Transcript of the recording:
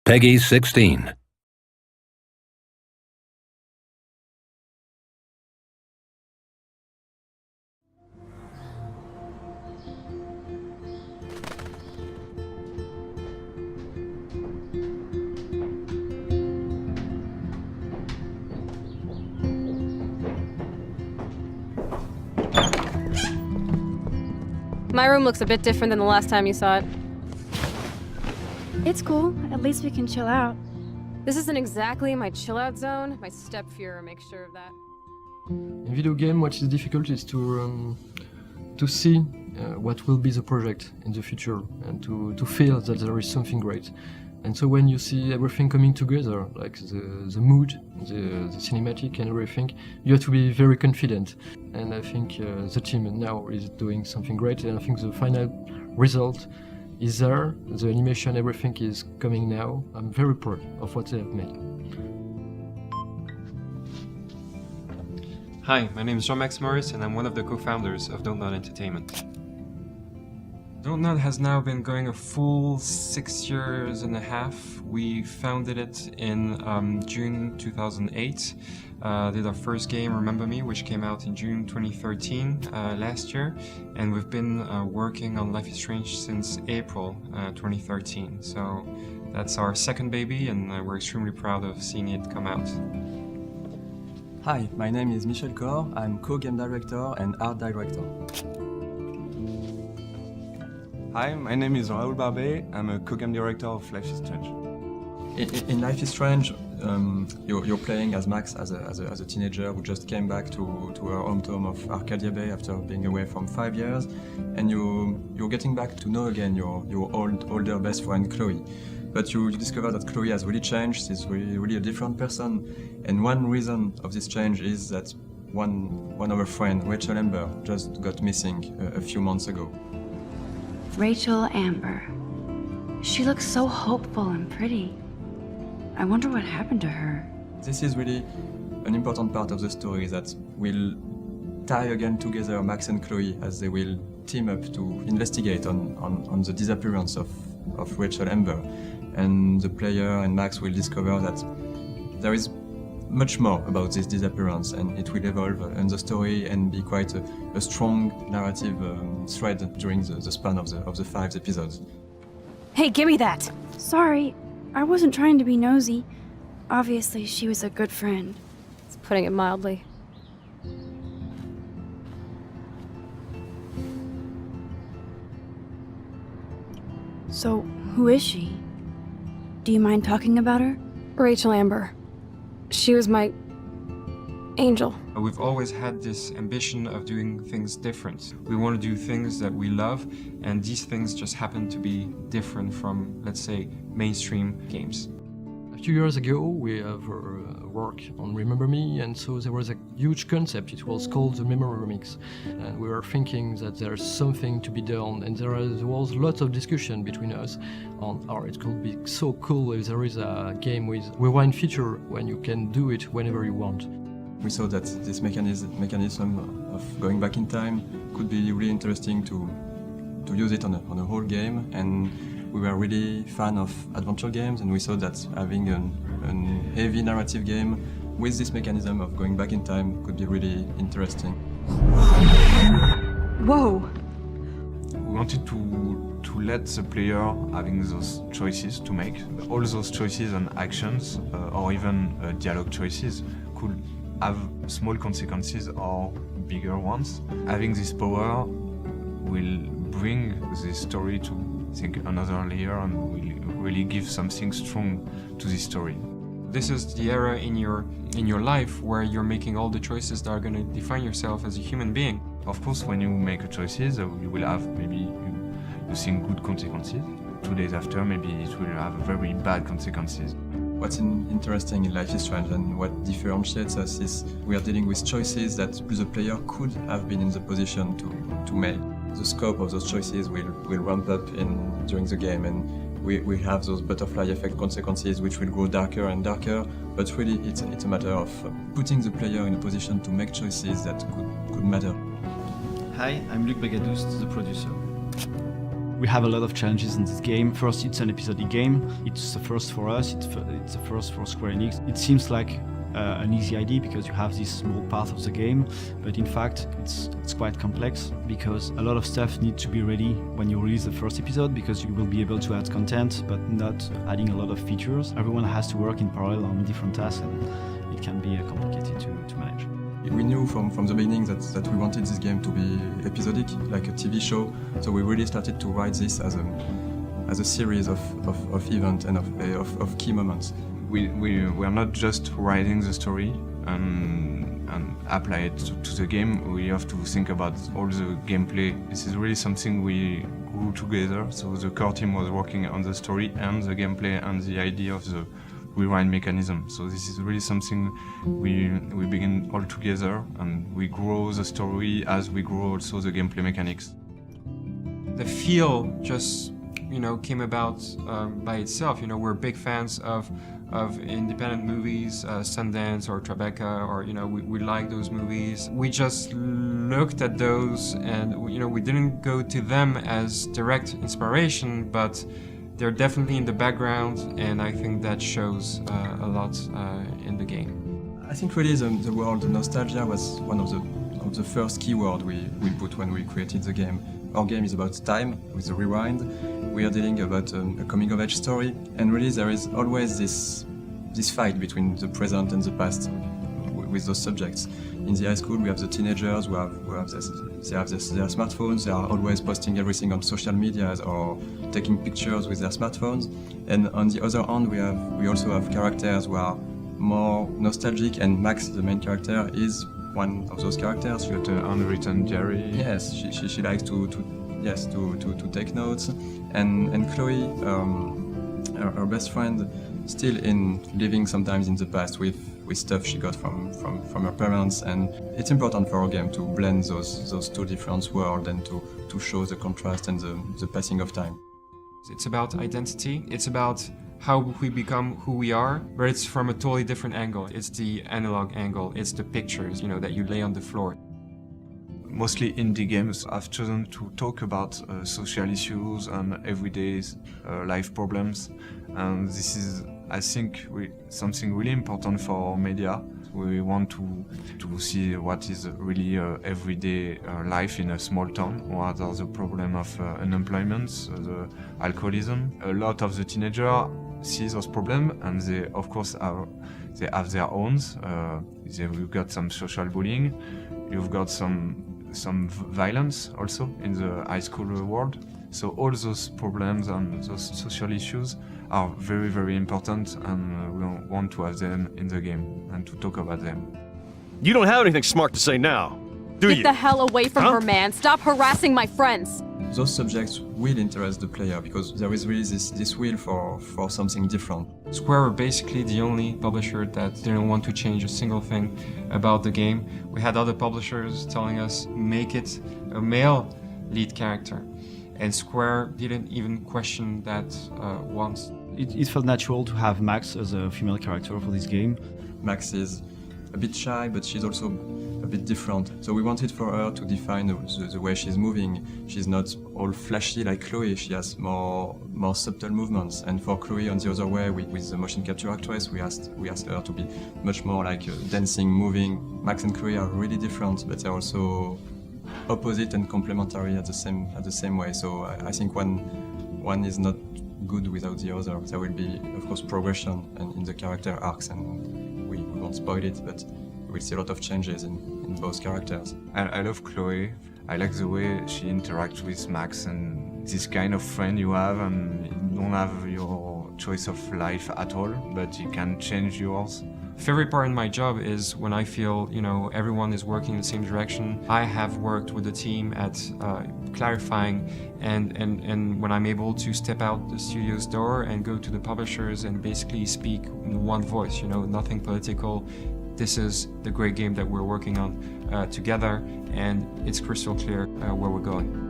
Peggy 16. My room looks a bit different than the last time you saw it. It's cool. At least we can chill out. This isn't exactly my chill-out zone. My step-Fuhrer makes sure of that. In video game, what is difficult is to see what will be the project in the future and to feel that there is something great. And so when you see everything coming together, like the mood, the cinematic and everything, you have to be very confident. And I think the team now is doing something great, and I think the final result is there. The animation, everything is coming now. I'm very proud of what they have made. Hi, my name is Jean-Max Maurice and I'm one of the co-founders of DONTNOD Entertainment. DONTNOD has now been going a full 6 years and a half. We founded it in June 2008. Did our first game, Remember Me, which came out in June 2013 last year. And we've been working on Life is Strange since April 2013. So that's our second baby and we're extremely proud of seeing it come out. Hi, my name is Michel Cor. I'm co-game director and art director. Hi, my name is Raoul Barbet. I'm a co-game director of Life is Strange. In Life is Strange, you're playing as Max as a teenager who just came back to her hometown of Arcadia Bay after being away from 5 years, and you're getting back to know again your older best friend Chloe. But you discover that Chloe has really changed. She's really a different person, and one reason of this change is that one of her friends, Rachel Amber, just got missing a few months ago. Rachel Amber. She looks so hopeful and pretty. I wonder what happened to her. This is really an important part of the story that will tie again together Max and Chloe as they will team up to investigate on the disappearance of Rachel Amber. And the player and Max will discover that there is much more about this disappearance, and it will evolve in the story and be quite a strong narrative thread during the span of the 5 episodes. Hey, give me that! Sorry, I wasn't trying to be nosy. Obviously, she was a good friend. It's putting it mildly. So, who is she? Do you mind talking about her? Rachel Amber. She was my angel. We've always had this ambition of doing things different. We want to do things that we love, and these things just happen to be different from, let's say, mainstream games. A few years ago, we have worked on Remember Me, and so there was a huge concept. It was called the Memory Remix, and we were thinking that there's something to be done, and there was lots of discussion between us on how it could be so cool if there is a game with rewind feature when you can do it whenever you want. We saw that this mechanism of going back in time could be really interesting to use it on a whole game, and we were really fan of adventure games, and we saw that having an heavy narrative game with this mechanism of going back in time could be really interesting. Whoa! We wanted to let the player having those choices to make. All those choices and actions, or even dialogue choices, could have small consequences or bigger ones. Having this power will bring this story to, I think, another layer and will really give something strong to this story. This is the era in your life where you're making all the choices that are going to define yourself as a human being. Of course, when you make choices, you will have maybe you think good consequences. 2 days after, maybe it will have very bad consequences. What's interesting in Life is Strange and what differentiates us is we are dealing with choices that the player could have been in the position to make. The scope of those choices will ramp up during the game, and we have those butterfly effect consequences which will grow darker and darker, but really it's a matter of putting the player in a position to make choices that could matter. Hi, I'm Luc Bagadous, the producer. We have a lot of challenges in this game. First, it's an episodic game. It's the first for us. It's the first for Square Enix. It seems like an easy idea because you have this small part of the game, but in fact it's quite complex because a lot of stuff needs to be ready when you release the first episode, because you will be able to add content but not adding a lot of features. Everyone has to work in parallel on different tasks, and it can be complicated to manage. We knew from the beginning that we wanted this game to be episodic, like a TV show, so we really started to write this as a series of events and of key moments. We are not just writing the story and apply it to the game. We have to think about all the gameplay. This is really something we grew together. So the core team was working on the story and the gameplay and the idea of the rewind mechanism. So this is really something we begin all together, and we grow the story as we grow also the gameplay mechanics. The feel just came about by itself. We're big fans of independent movies, Sundance or Tribeca, or we like those movies. We just looked at those, and we didn't go to them as direct inspiration, but they're definitely in the background, and I think that shows a lot in the game. I think really the word nostalgia was one of the first keywords we put when we created the game. Our game is about time with the rewind. We are dealing about a coming-of-age story, and really there is always this fight between the present and the past with those subjects. In the high school, we have the teenagers who have their smartphones. They are always posting everything on social media or taking pictures with their smartphones. And on the other hand, we also have characters who are more nostalgic, and Max, the main character, is one of those characters. She got an unwritten diary. Yes, she likes to take notes, and Chloe, her best friend, still living sometimes in the past with stuff she got from her parents, and it's important for our game to blend those two different worlds and to show the contrast and the passing of time. It's about identity. It's about how we become who we are, but it's from a totally different angle. It's the analog angle. It's the pictures, that you lay on the floor. Mostly indie games, I've chosen to talk about social issues and everyday life problems. And this is, I think, something really important for media. We want to see what is really everyday life in a small town. What are the problem of unemployment, the alcoholism. A lot of the teenagers see those problems, and they, of course, they have their own. You've got some social bullying. You've got some violence also in the high school world. So all those problems and those social issues are very, very important, and we want to have them in the game and to talk about them. You don't have anything smart to say now, do you? Get the hell away from her, man. Stop harassing my friends. Those subjects will interest the player because there is really this will for something different. Square were basically the only publisher that didn't want to change a single thing about the game. We had other publishers telling us, make it a male lead character. And Square didn't even question that once. It felt natural to have Max as a female character for this game. Max is a bit shy, but she's also a bit different. So we wanted for her to define the way she's moving. She's not all flashy like Chloe, she has more subtle movements. And for Chloe, on the other way, with the motion capture actress, we asked her to be much more like dancing, moving. Max and Chloe are really different, but they're also opposite and complementary at the same way. So I think one is not good without the other. There will be, of course, progression in the character arcs, and we won't spoil it, but we'll see a lot of changes in both characters. I love Chloe. I like the way she interacts with Max, and this kind of friend you have, and you don't have your choice of life at all, but you can change yours. Favorite part in my job is when I feel, everyone is working in the same direction. I have worked with the team at clarifying, and when I'm able to step out the studio's door and go to the publishers and basically speak in one voice, nothing political. This is the great game that we're working on together, and it's crystal clear where we're going.